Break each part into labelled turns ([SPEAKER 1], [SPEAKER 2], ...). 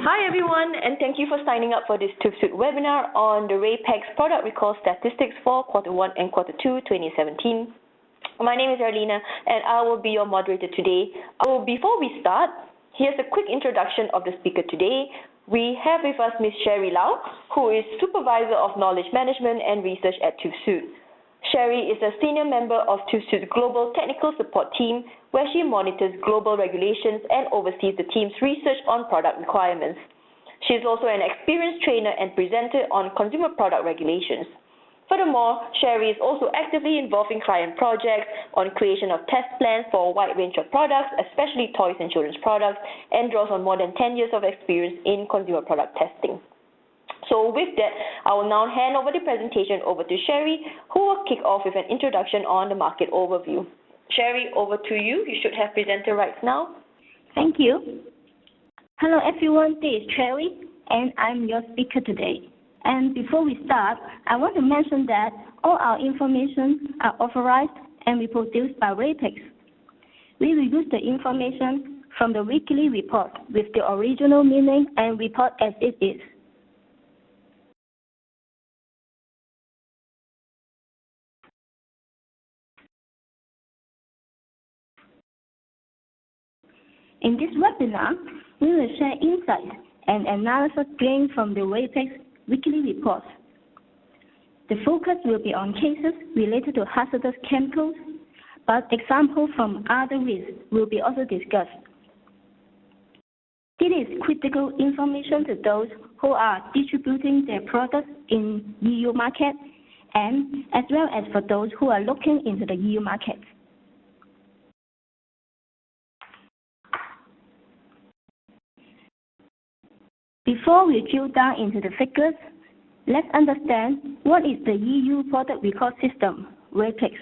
[SPEAKER 1] Hi everyone, and thank you for signing up for this TÜV SÜD webinar on the RAPEX product recall statistics for Q1 and Q2 2017. My name is Arlena, and I will be your moderator today. Before we start, here's a quick introduction of the speaker today. We have with us Ms. Sherry Lau, who is Supervisor of Knowledge Management and Research at TÜV SÜD. Sherry is a senior member of TÜV SÜD's Global Technical Support Team, where she monitors global regulations and oversees the team's research on product requirements. She is also an experienced trainer and presenter on consumer product regulations. Furthermore, Sherry is also actively involved in client projects on creation of test plans for a wide range of products, especially toys and children's products, and draws on more than 10 years of experience in consumer product testing. So with that, I will now hand over the presentation over to Sherry, who will kick off with an introduction on the market overview. Sherry, over to you. You should have presenter rights now.
[SPEAKER 2] Thank you. Hello everyone, this is Sherry, and I'm your speaker today. And before we start, I want to mention that all our information are authorized and reproduced by RAPEX. We will use the information from the weekly report with the original meaning and report as it is. In this webinar, we will share insights and analysis gained from the RAPEX weekly reports. The focus will be on cases related to hazardous chemicals, but examples from other risks will be also discussed. It is critical information to those who are distributing their products in EU market, and as well as for those who are looking into the EU market. Before we drill down into the figures, let's understand what is the EU product record system, RAPEX.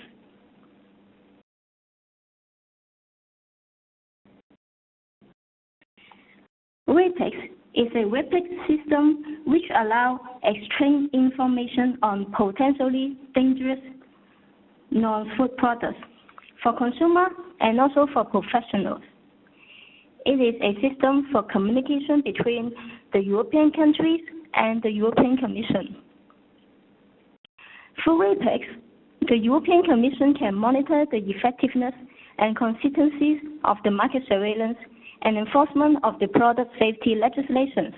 [SPEAKER 2] RAPEX is a RAPEX system which allows exchanging information on potentially dangerous non-food products for consumers and also for professionals. It is a system for communication between the European countries and the European Commission. Through RAPEX, the European Commission can monitor the effectiveness and consistency of the market surveillance and enforcement of the product safety legislations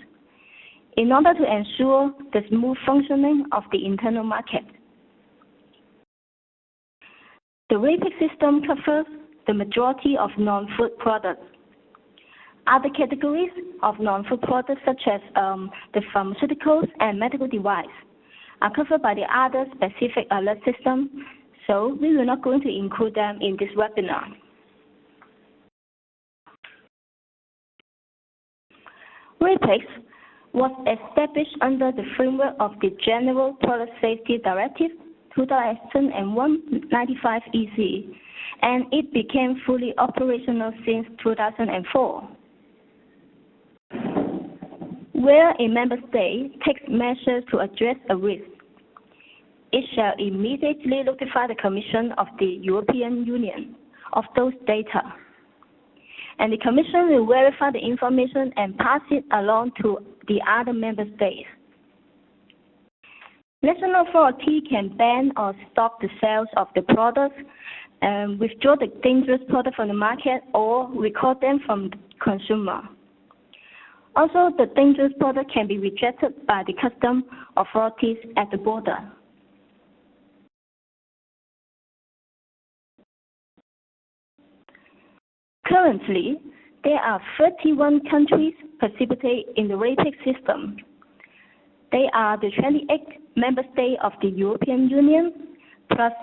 [SPEAKER 2] in order to ensure the smooth functioning of the internal market. The RAPEX system covers the majority of non-food products. Other categories of non-food products, such as the pharmaceuticals and medical devices, are covered by the other specific alert system, so we will not going to include them in this webinar. RAPEX was established under the framework of the General Product Safety Directive 2001/95 EC, and it became fully operational since 2004. Where a member state takes measures to address a risk, it shall immediately notify the Commission of the European Union of those data, and the Commission will verify the information and pass it along to the other member states. National authority can ban or stop the sales of the products, withdraw the dangerous product from the market, or record them from the consumer. Also, the dangerous product can be rejected by the customs authorities at the border. Currently, there are 31 countries participating in the RAPEX system. They are the 28 member states of the European Union, plus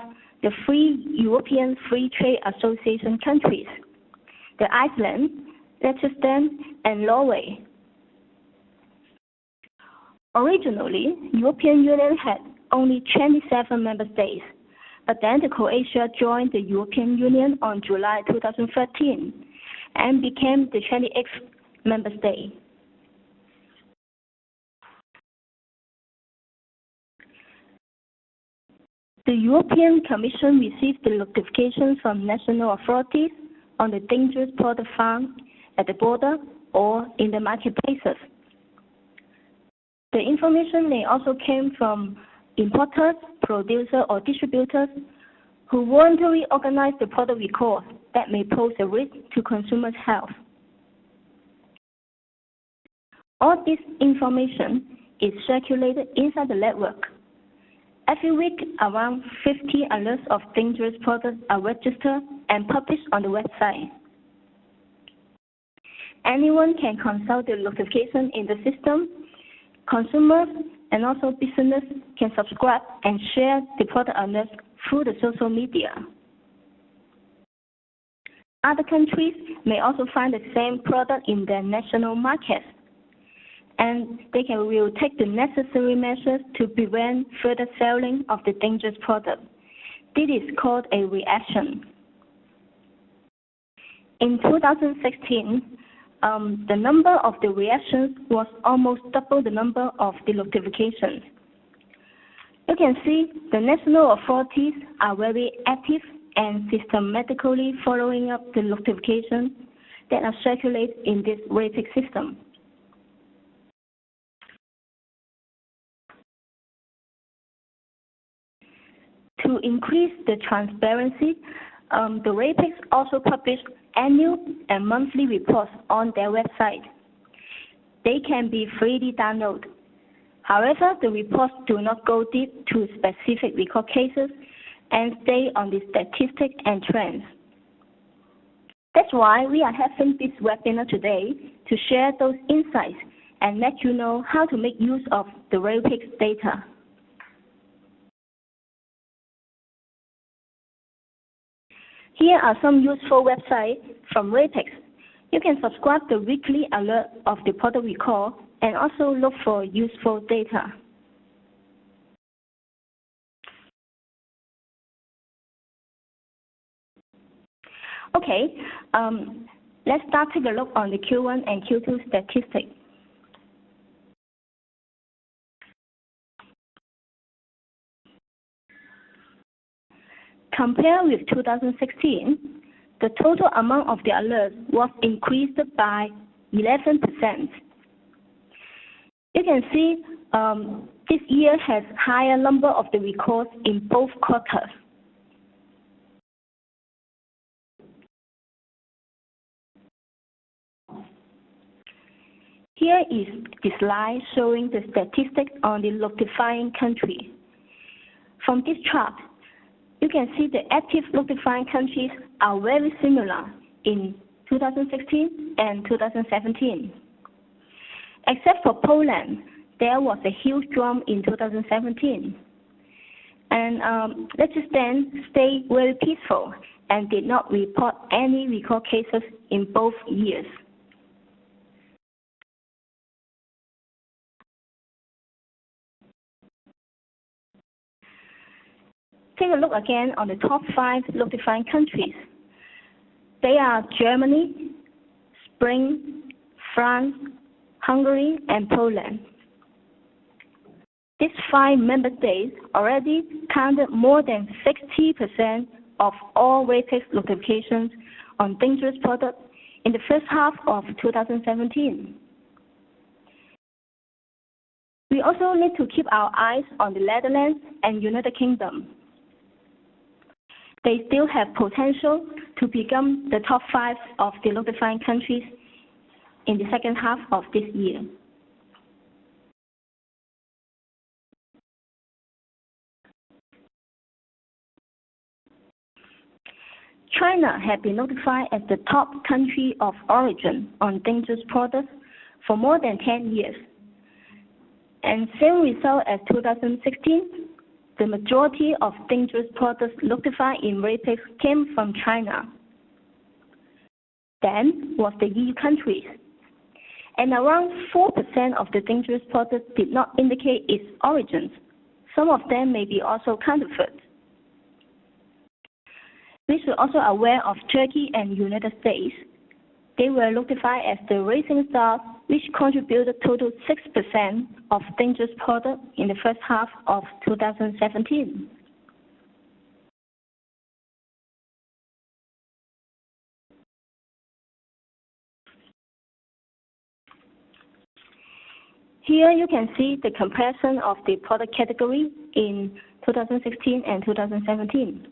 [SPEAKER 2] the 3 European Free Trade Association countries, the Iceland, Liechtenstein, and Norway. Originally, European Union had only 27 member states, but then Croatia joined the European Union on July 2013 and became the 28th member state. The European Commission received the notifications from national authorities on the dangerous product found at the border or in the marketplaces. The information may also came from importers, producers, or distributors who voluntarily organize the product recall that may pose a risk to consumers' health. All this information is circulated inside the network. Every week, around 50 alerts of dangerous products are registered and published on the website. Anyone can consult the notification in the system. Consumers and also business can subscribe and share the product alerts through the social media. Other countries may also find the same product in their national markets, and they will take the necessary measures to prevent further selling of the dangerous product. This is called a reaction. In 2016, the number of the reactions was almost double the number of the notifications. You can see the national authorities are very active and systematically following up the notifications that are circulated in this RAPEX system. To increase the transparency, the RAPEX also published annual and monthly reports on their website. They can be freely downloaded. However, the reports do not go deep to specific recall cases and stay on the statistics and trends. That's why we are having this webinar today to share those insights and let you know how to make use of the RAPEX data. Here are some useful websites from RAPEX. You can subscribe to the weekly alert of the product recall and also look for useful data. Okay, let's start taking a look on the Q1 and Q2 statistics. Compared with 2016, the total amount of the alerts was increased by 11%. You can see this year has higher number of the recalls in both quarters. Here is the slide showing the statistics on the notifying country. From this chart, you can see the active notifying countries are very similar in 2016 and 2017. Except for Poland, there was a huge jump in 2017. And let's just then stay very peaceful and did not report any recall cases in both years. Take a look again on the top 5 notifying countries. They are Germany, Spain, France, Hungary, and Poland. These 5 member states already counted more than 60% of all RAPEX notifications on dangerous products in the first half of 2017. We also need to keep our eyes on the Netherlands and United Kingdom. They still have potential to become the top 5 of the notifying countries in the second half of this year. China had been notified as the top country of origin on dangerous products for more than 10 years. And same result as 2016, the majority of dangerous products notified in RAPEX came from China. Then was the EU countries. And around 4% of the dangerous products did not indicate its origins. Some of them may be also counterfeit. We should also aware of Turkey and United States. They were notified as the rising star, which contributed total 6% of dangerous products in the first half of 2017. Here you can see the comparison of the product category in 2016 and 2017.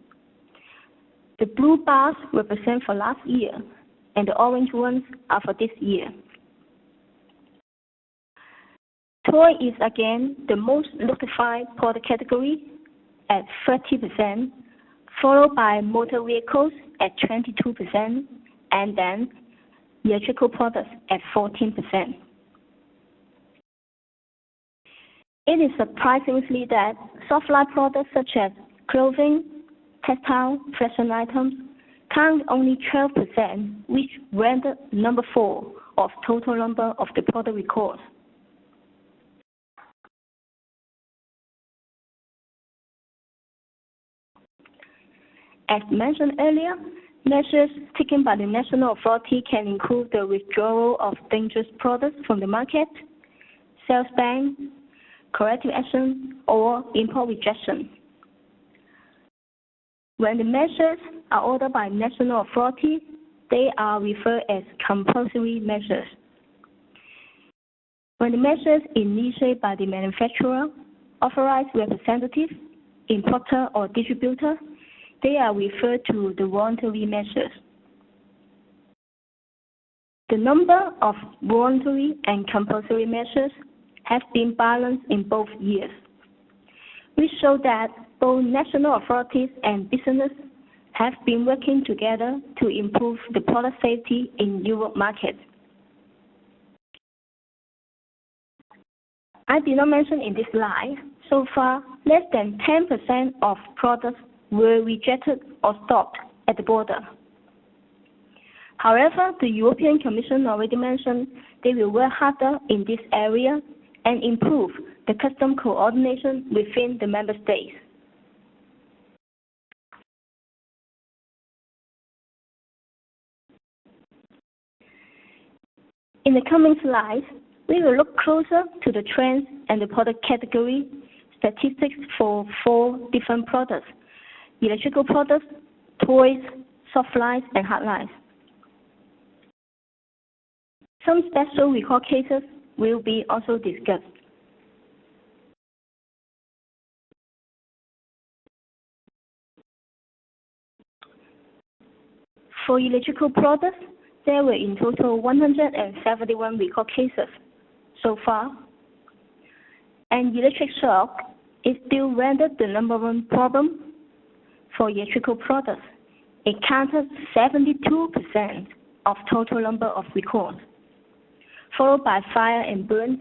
[SPEAKER 2] The blue bars represent for last year, and the orange ones are for this year. Toy is again the most notified product category at 30%, followed by motor vehicles at 22%, and then electrical products at 14%. It is surprisingly that soft-line products such as clothing, textile, fashion items count only 12%, which ranked number 4 of total number of the product recalls. As mentioned earlier, measures taken by the national authority can include the withdrawal of dangerous products from the market, sales ban, corrective action, or import rejection. When the measures are ordered by national authority, they are referred as compulsory measures. When the measures initiated by the manufacturer, authorized representative, importer, or distributor, they are referred to the voluntary measures. The number of voluntary and compulsory measures have been balanced in both years, which show that both national authorities and business have been working together to improve the product safety in Europe market. I did not mention in this slide, so far less than 10% of products were rejected or stopped at the border. However, the European Commission already mentioned they will work harder in this area and improve the custom coordination within the member states. In the coming slides, we will look closer to the trends and the product category statistics for 4 different products: electrical products, toys, soft lines, and hard lines. Some special recall cases will be also discussed. For electrical products, there were in total 171 recall cases so far, and electric shock is still ranked the number 1 problem for electrical products. It counted 72% of total number of recalls, followed by fire and burns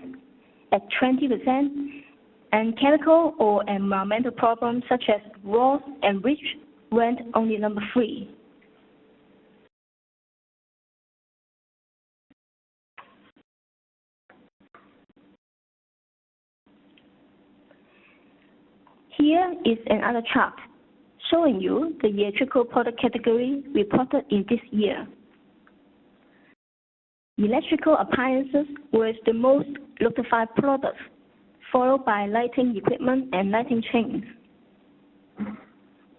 [SPEAKER 2] at 20%, and chemical or environmental problems such as rust and rich ranked only number 3. Here is another chart showing you the electrical product category reported in this year. Electrical appliances was the most notified products, followed by lighting equipment and lighting chains.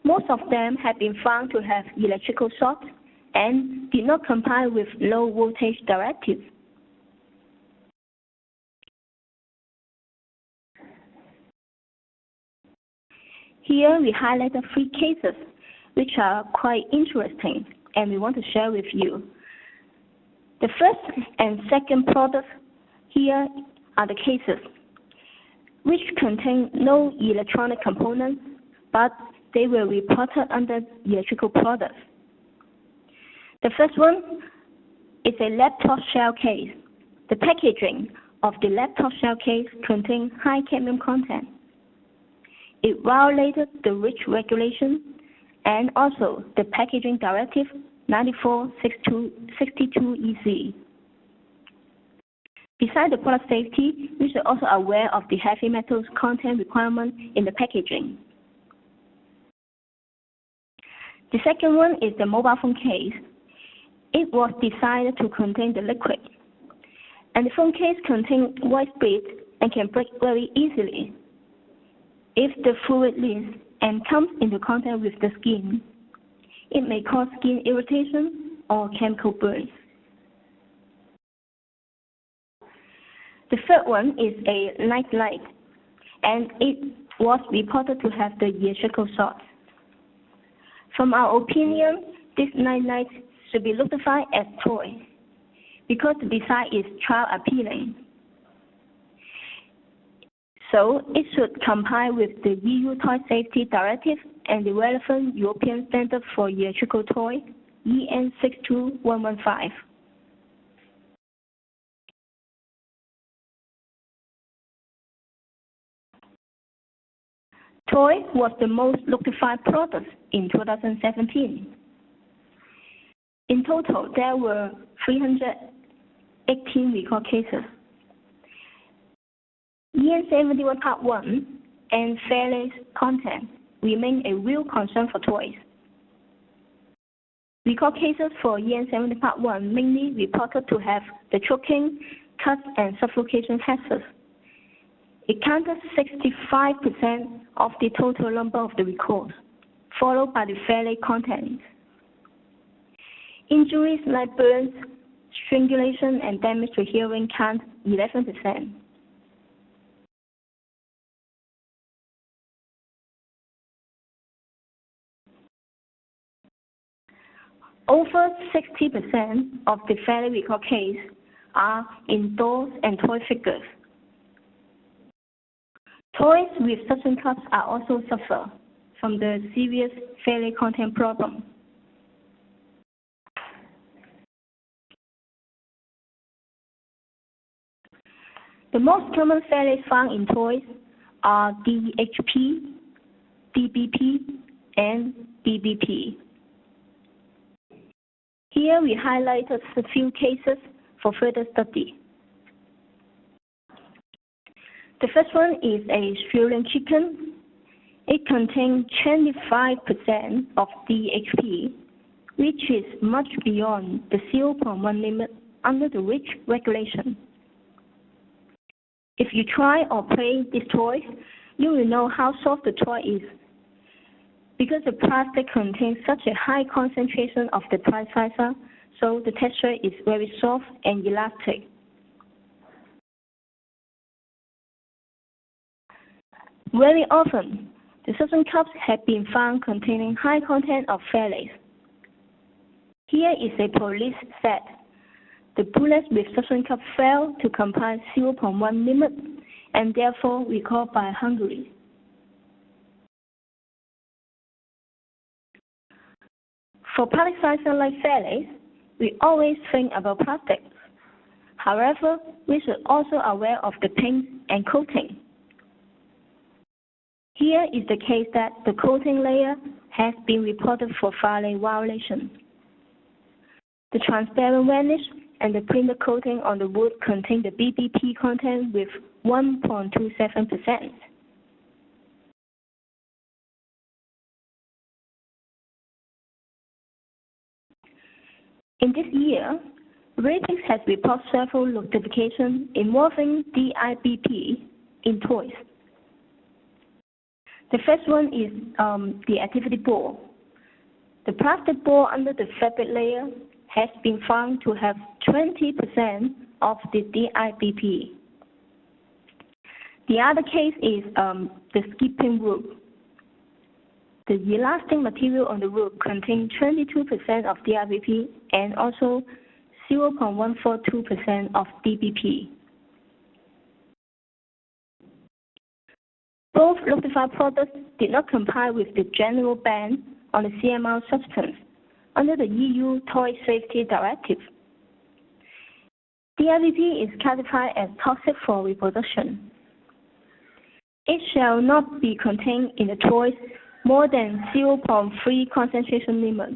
[SPEAKER 2] Most of them have been found to have electrical shocks and did not comply with low voltage directives. Here we highlighted 3 cases which are quite interesting and we want to share with you. The first and second products here are the cases which contain no electronic components, but they were reported under electrical products. The first one is a laptop shell case. The packaging of the laptop shell case contained high cadmium content. It violated the REACH regulation and also the Packaging Directive 94/62/EC. Besides the product safety, we should also aware of the heavy metals content requirement in the packaging. The second one is the mobile phone case. It was designed to contain the liquid, and the phone case contains white sprit and can break very easily. If the fluid leaks and comes into contact with the skin, it may cause skin irritation or chemical burns. The third one is a night light, and it was reported to have the electrical short. From our opinion, this night light should be notified as toy because the design is child appealing. So it should comply with the EU Toy Safety Directive and the relevant European standard for electrical toy, EN 62115. Toy was the most notified product in 2017. In total, there were 318 recall cases. EN 71 Part 1 and fairness content remain a real concern for toys. Recall cases for EN 70 Part 1 mainly reported to have the choking, cut, and suffocation hazards. It counted 65% of the total number of the recalls, followed by the fairly content. Injuries like burns, strangulation, and damage to hearing count 11%. Over 60% of the fairly recall cases are in dolls and toy figures. Toys with suction cups are also suffer from the serious fairly content problem. The most common failures found in toys are DHP, DBP, and BBP. Here we highlighted a few cases for further study. The first one is a Australian chicken. It contains 25% of DHP, which is much beyond the 0.1 limit under the REACH regulation. If you try or play this toy, you will know how soft the toy is, because the plastic contains such a high concentration of the plasticizer, so the texture is very soft and elastic. Very often, the suction cups have been found containing high content of phthalates. Here is a police set. The bullets with suction cup failed to comply 0.1 limit and therefore recalled by Hungary. For plasticizer like phthalates, we always think about plastics. However, we should also aware of the paint and coating. Here is the case that the coating layer has been reported for phthalate violation. The transparent varnish and the printer coating on the wood contain the BBP content with 1.27%. In this year, RAPEX has reported several notifications involving DIBP in toys. The first one is the activity ball. The plastic ball under the fabric layer has been found to have 20% of the DIBP. The other case is the skipping rope. The elastic material on the rope contains 22% of DIBP and also 0.142% of DBP. Both notified products did not comply with the general ban on the CMR substance under the EU Toy Safety Directive. DIBP is classified as toxic for reproduction. It shall not be contained in the toys more than 0.3 concentration limit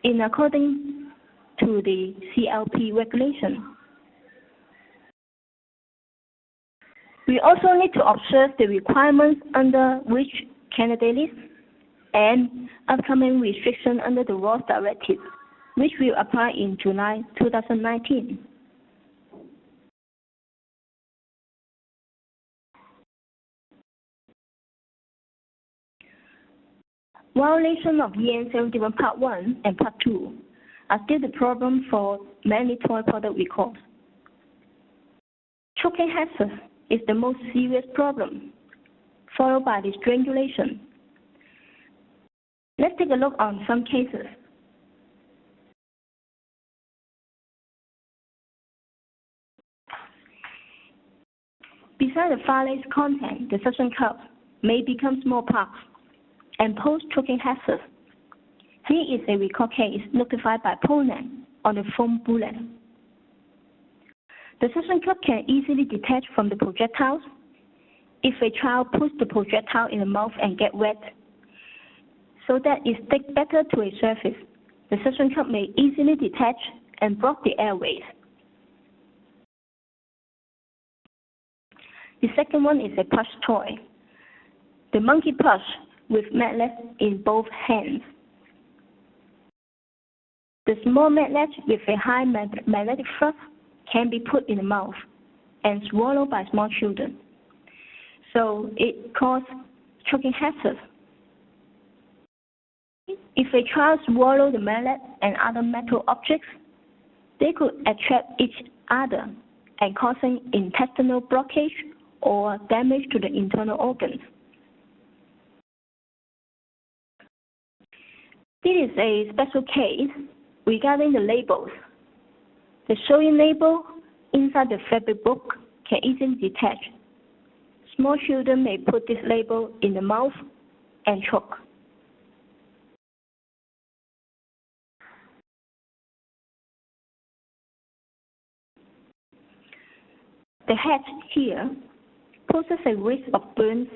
[SPEAKER 2] in accordance to the CLP regulation. We also need to observe the requirements under REACH candidate list and upcoming restriction under the RoHS Directive, which will apply in July 2019. Violation of EN 71 Part 1 and Part 2 are still the problem for many toy product recalls. Choking hazard is the most serious problem, followed by the strangulation. Let's take a look on some cases. Beside the phthalates content, the suction cup may become small puffs and pose choking hazard. Here is a recall case notified by Poland on the foam bullet. The suction cup can easily detach from the projectiles. If a child puts the projectile in the mouth and get wet, so that it sticks better to a surface, the suction cup may easily detach and block the airways. The second one is a plush toy. The monkey plush with magnet in both hands. The small magnet with a high magnetic flux can be put in the mouth and swallowed by small children. So it causes choking hazard. If a child swallows the magnet and other metal objects, they could attract each other and causing intestinal blockage or damage to the internal organs. This is a special case regarding the labels. The sewing label inside the fabric book can easily detach. Small children may put this label in the mouth and choke. The head here poses a risk of burns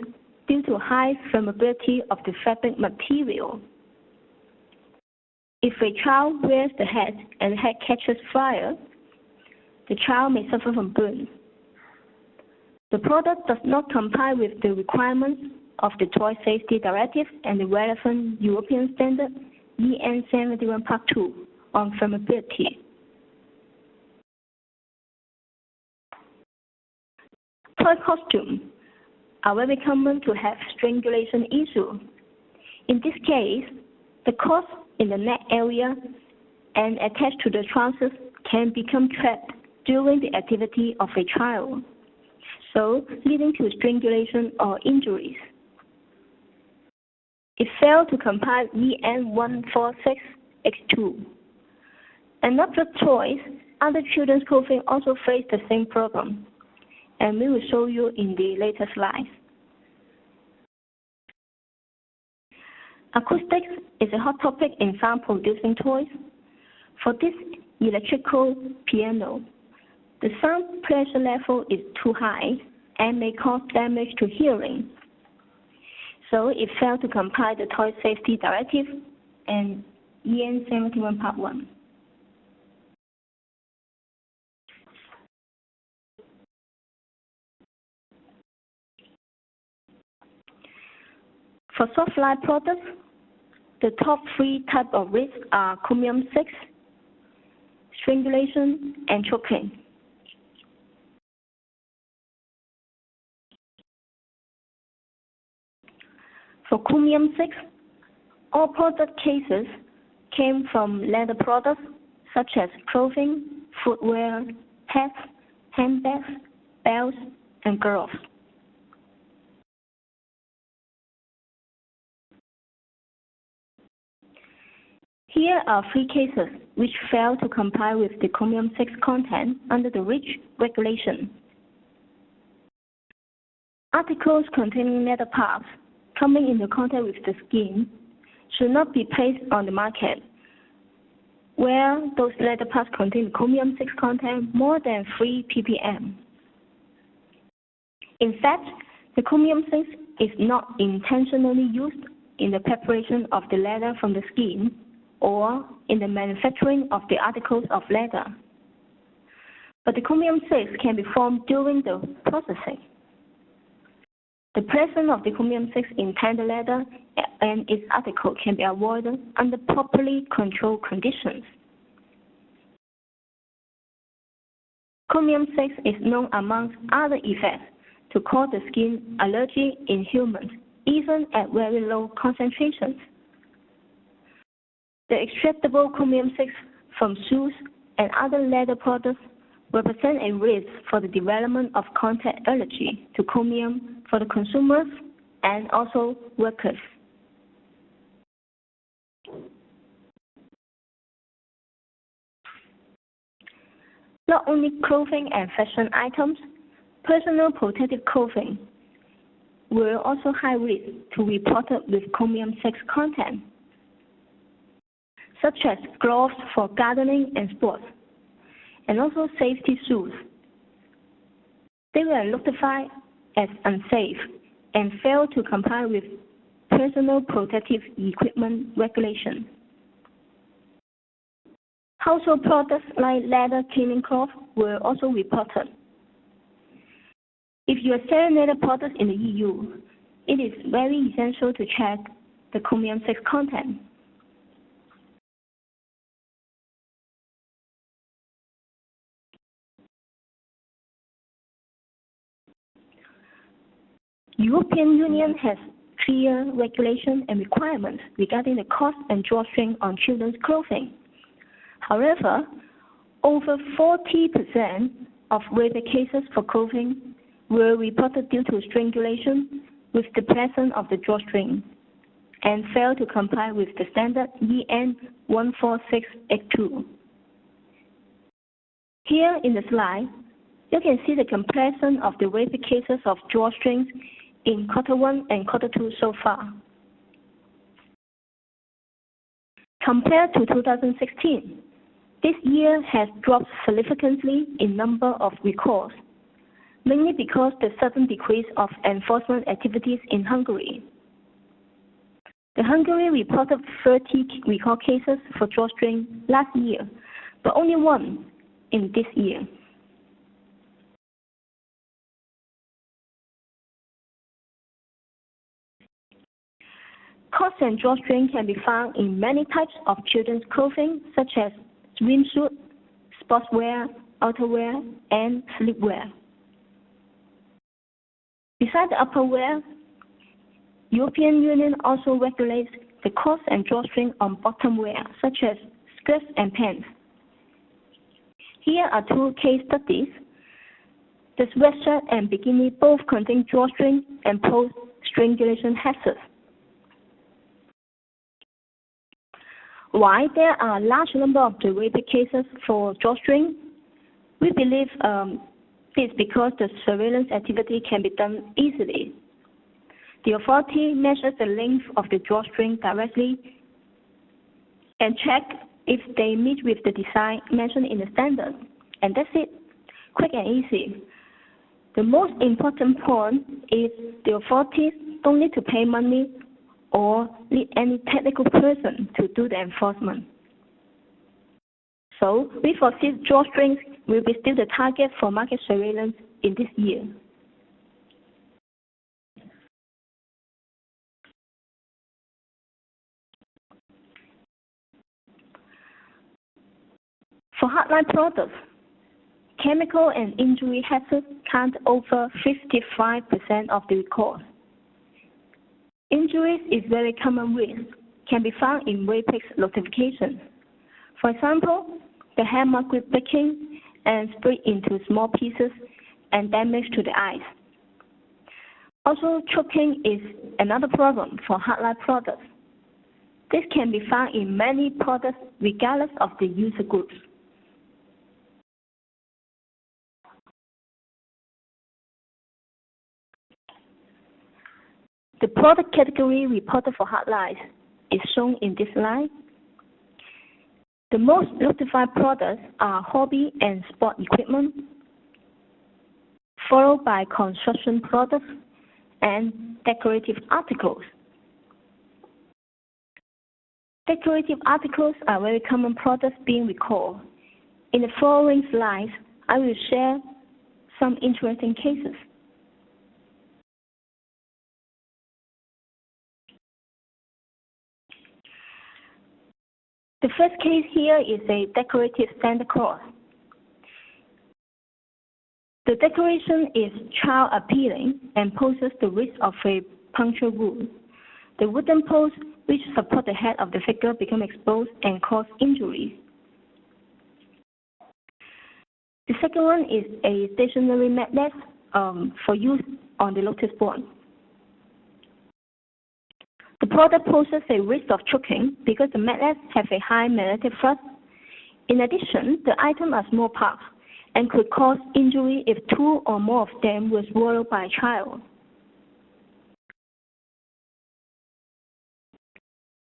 [SPEAKER 2] due to high flammability of the fabric material. If a child wears the hat and the hat catches fire, the child may suffer from burns. The product does not comply with the requirements of the Toy Safety Directive and the relevant European standard EN 71 Part 2 on flammability. Toy costumes are very common to have strangulation issue. In this case, the cords in the neck area and attached to the trousers can become trapped during the activity of a child, so leading to strangulation or injuries. It failed to comply EN 146X2. And not just toys, other children's clothing also face the same problem, and we will show you in the later slides. Acoustics is a hot topic in sound-producing toys. For this electrical piano, the sound pressure level is too high and may cause damage to hearing. So it failed to comply the Toy Safety Directive and EN 71 Part 1. For soft-light products, the top three types of risks are chromium 6, strangulation, and choking. For chromium 6, all product cases came from leather products such as clothing, footwear, hats, handbags, belts, and gloves. Here are three cases which failed to comply with the chromium 6 content under the REACH regulation. Articles containing leather parts coming into contact with the skin should not be placed on the market where those leather parts contain chromium 6 content more than 3 ppm. In fact, the chromium 6 is not intentionally used in the preparation of the leather from the skin or in the manufacturing of the articles of leather. But the chromium 6 can be formed during the processing. The presence of the chromium 6 in tender leather and its article can be avoided under properly controlled conditions. Chromium 6 is known amongst other effects to cause the skin allergy in humans, even at very low concentrations. The extractable chromium 6 from shoes and other leather products represent a risk for the development of contact allergy to chromium for the consumers and also workers. Not only clothing and fashion items, personal protective clothing were also high risk to be reported with chromium-6 content, such as gloves for gardening and sports, and also safety shoes. They were notified as unsafe and failed to comply with personal protective equipment regulation. Household products like leather cleaning cloth were also reported. If you are selling leather products in the EU, it is very essential to check the chromium-6 content. European Union has clear regulation and requirements regarding the cost and drawstring on children's clothing. However, over 40% of rape cases for clothing were reported due to strangulation with the presence of the drawstring and failed to comply with the standard EN 14682. Here in the slide, you can see the comparison of the rape cases of drawstrings in Q1 and Q2 so far. Compared to 2016, this year has dropped significantly in number of recalls, mainly because the sudden decrease of enforcement activities in Hungary. The Hungary reported 30 recall cases for drawstring last year, but only one in this year. Coats and drawstring can be found in many types of children's clothing, such as swimsuit, sportswear, outerwear, and sleepwear. Besides the upperwear, European Union also regulates the coats and drawstring on bottomwear, such as skirts and pants. Here are two case studies. The sweatshirt and bikini both contain drawstring and pose strangulation hazards. While there are a large number of the rape cases for drawstring, we believe this is because the surveillance activity can be done easily. The authority measures the length of the drawstring directly and check if they meet with the design mentioned in the standard. And that's it, quick and easy. The most important point is the authorities don't need to pay money or need any technical person to do the enforcement. So we foresee drawstrings will be still the target for market surveillance in this year. For hardline products, chemical and injury hazards count over 55% of the recalls. Injuries is very common risk, can be found in RAPEX notifications. For example, the hammer grip breaking and split into small pieces and damage to the eyes. Also, choking is another problem for hardline products. This can be found in many products regardless of the user groups. The product category reported for hardlines is shown in this slide. The most notified products are hobby and sport equipment, followed by construction products and decorative articles. Decorative articles are very common products being recalled. In the following slides, I will share some interesting cases. The first case here is a decorative Santa Claus. The decoration is child appealing and poses the risk of a puncture wound. The wooden posts which support the head of the figure become exposed and cause injuries. The second one is a stationary magnet for use on the notice board. The product poses a risk of choking because the magnets have a high magnetic thrust. In addition, the items are small parts and could cause injury if two or more of them were swallowed by a child.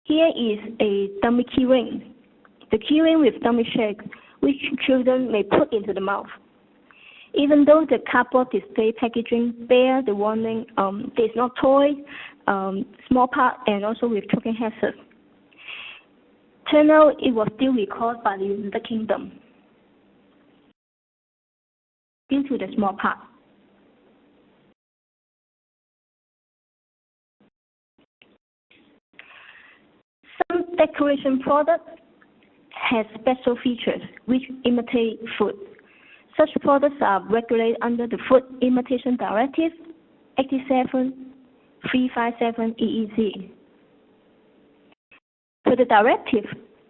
[SPEAKER 2] Here is a dummy keyring. The keyring with dummy shape, which children may put into the mouth. Even though the cardboard display packaging bears the warning, there is no toy, small part, and also with choking hazard. Turned out it was still recalled by the United Kingdom due to the small part. Some decoration products have special features which imitate food. Such products are regulated under the Food Imitation Directive 87/357 EEZ. For the directive,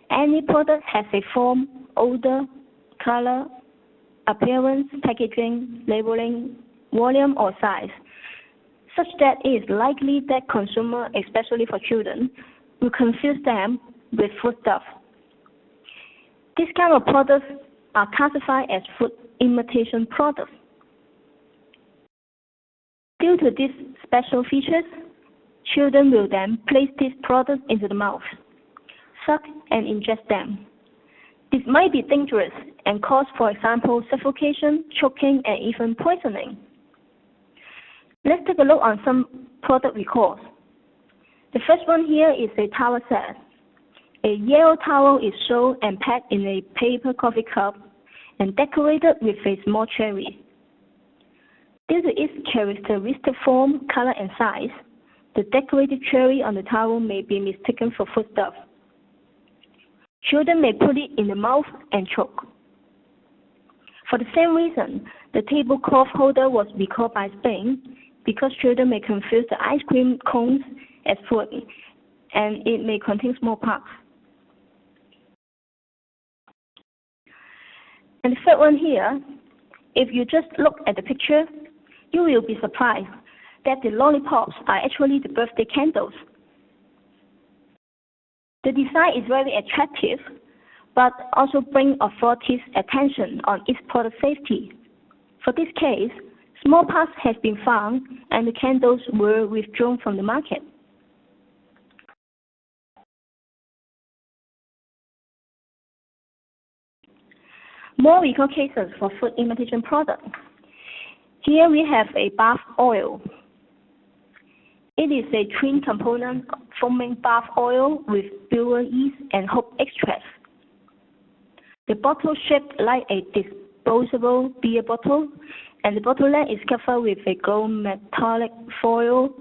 [SPEAKER 2] any product has a form, odor, color, appearance, packaging, labeling, volume, or size, such that it is likely that consumers, especially for children, will confuse them with foodstuff. These kind of products are classified as food imitation products. Due to these special features, children will then place these products into the mouth, suck and ingest them. This might be dangerous and cause, for example, suffocation, choking, and even poisoning. Let's take a look on some product recalls. The first one here is a towel set. A yellow towel is sold and packed in a paper coffee cup and decorated with a small cherry. Due to its characteristic form, color, and size, the decorated cherry on the towel may be mistaken for foodstuff. Children may put it in the mouth and choke. For the same reason, the tablecloth holder was recalled by Spain because children may confuse the ice cream cones as food, and it may contain small parts. And the third one here, if you just look at the picture, you will be surprised that the lollipops are actually the birthday candles. The design is very attractive, but also brings authorities' attention on its product safety. For this case, small parts have been found and the candles were withdrawn from the market. More recall cases for food imitation products. Here we have a bath oil. It is a twin-component foaming bath oil with brewer yeast and hop extract. The bottle shaped like a disposable beer bottle, and the bottleneck is covered with a gold metallic foil.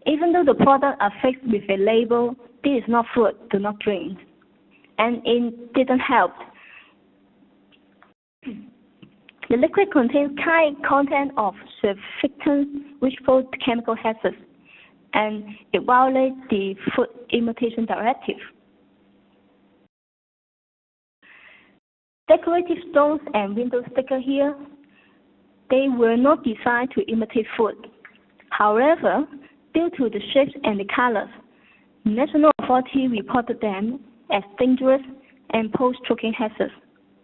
[SPEAKER 2] Even though the products are fixed with a label, "This is not food, do not drink," and it didn't help. The liquid contains high content of surfactants which pose chemical hazards, and it violates the Food Imitation Directive. Decorative stones and window stickers here, they were not designed to imitate food. However, due to the shapes and the colors, national authority reported them as dangerous and pose choking hazards,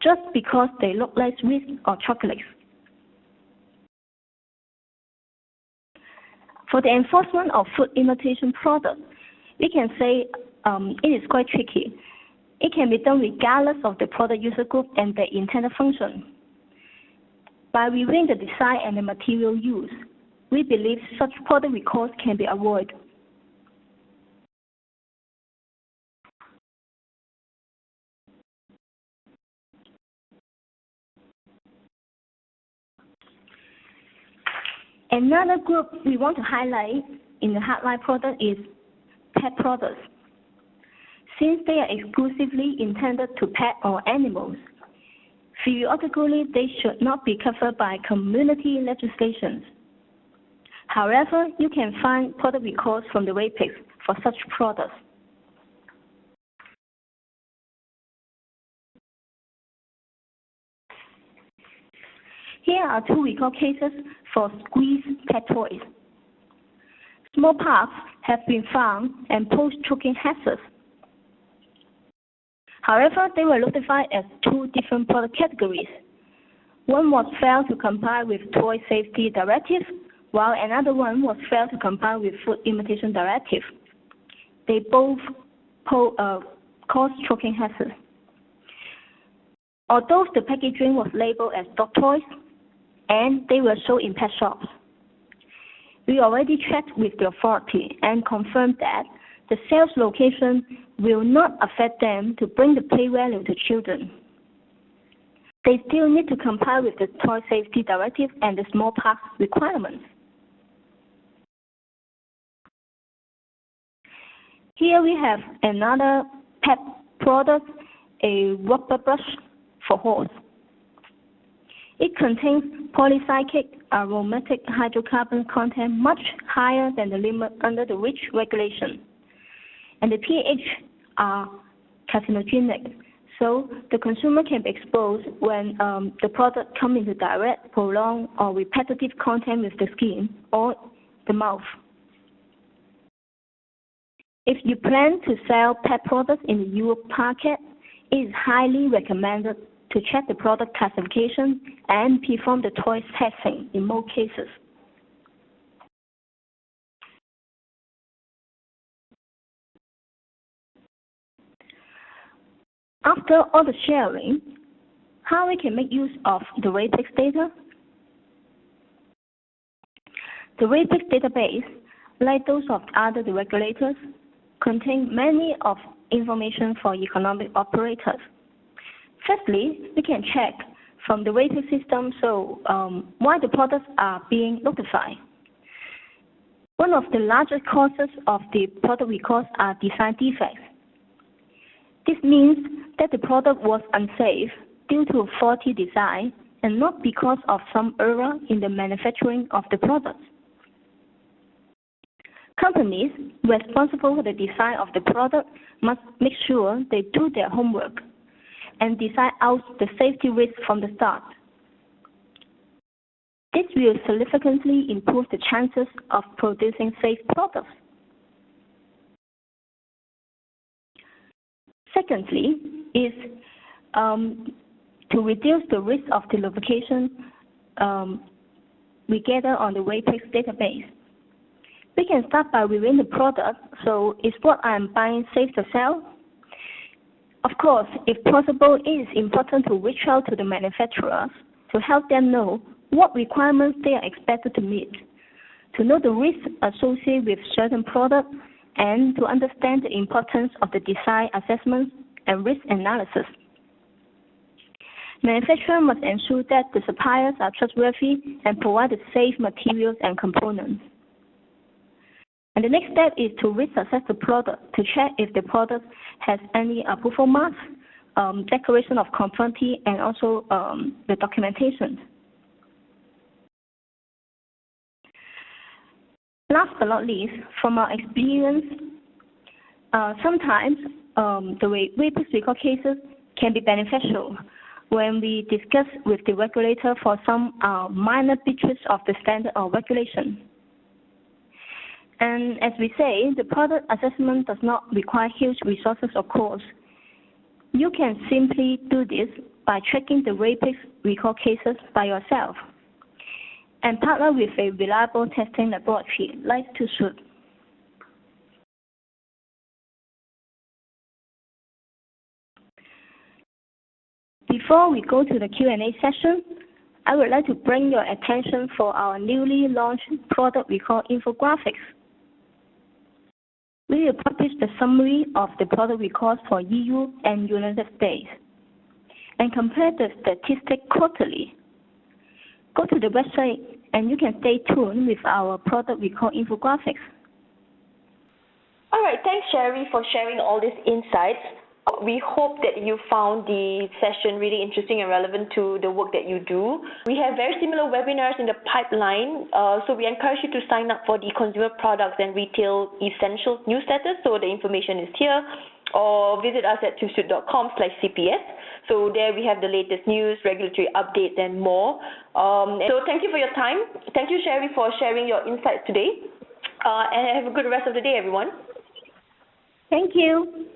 [SPEAKER 2] just because they look like sweets or chocolates. For the enforcement of food imitation products, we can say it is quite tricky. It can be done regardless of the product user group and the intended function. By reviewing the design and the material used, we believe such product recalls can be avoided. Another group we want to highlight in the hardline product is pet products. Since they are exclusively intended to pet or animals, theoretically they should not be covered by community legislation. However, you can find product recalls from the RAPEX for such products. Here are two recall cases for squeeze pet toys. Small parts have been found and pose choking hazards. However, they were notified as two different product categories. One was failed to comply with Toy Safety Directive, while another one was failed to comply with Food Imitation Directive. They both cause choking hazards. Although the packaging was labeled as dog toys and they were sold in pet shops, we already checked with the authority and confirmed that the sales location will not affect them to bring the play value to children. They still need to comply with the Toy Safety Directive and the small parts requirements. Here we have another pet product, a rubber brush for horse. It contains polycyclic aromatic hydrocarbon content much higher than the limit under the REACH regulation. And the pH are carcinogenic, so the consumer can be exposed when the product comes into direct, prolonged, or repetitive contact with the skin or the mouth. If you plan to sell pet products in the Europe market, it is highly recommended to check the product classification and perform the toy testing in most cases. After all the sharing, how we can make use of the RAPEX data? The RAPEX database, like those of other regulators, contain many of information for economic operators. Firstly, we can check from the RAPEX system why the products are being notified. One of the largest causes of the product recalls are design defects. This means that the product was unsafe due to faulty design and not because of some error in the manufacturing of the product. Companies responsible for the design of the product must make sure they do their homework and design out the safety risk from the start. This will significantly improve the chances of producing safe products. Secondly, is to reduce the risk of the lubrication we gather on the RAPEX database. We can start by reviewing the product, so is what I am buying safe to sell? Of course, if possible, it is important to reach out to the manufacturers to help them know what requirements they are expected to meet, to know the risks associated with certain products, and to understand the importance of the design assessment and risk analysis. Manufacturers must ensure that the suppliers are trustworthy and provide the safe materials and components. And the next step is to risk assess the product to check if the product has any approval marks, declaration of conformity, and also the documentation. Last but not least, from our experience, sometimes the RAPEX recall cases can be beneficial when we discuss with the regulator for some minor breaches of the standard or regulation. And as we say, the product assessment does not require huge resources or costs. You can simply do this by checking the RAPEX recall cases by yourself and partner with a reliable testing laboratory like TÜV SÜD. Before we go to the Q&A session, I would like to bring your attention for our newly launched product recall infographics. We will publish the summary of the product recalls for EU and United States and compare the statistics quarterly. Go to the website and you can stay tuned with our product recall infographics.
[SPEAKER 1] All right, thanks Sherry for sharing all these insights. We hope that you found the session really interesting and relevant to the work that you do. We have very similar webinars in the pipeline, so we encourage you to sign up for the Consumer Products and Retail Essentials newsletter, so the information is here. or visit us at tuvsud.com/CPS. So there we have the latest news, regulatory updates, and more. So thank you for your time. Thank you, Sherry, for sharing your insights today. And have a good rest of the day, everyone.
[SPEAKER 2] Thank you.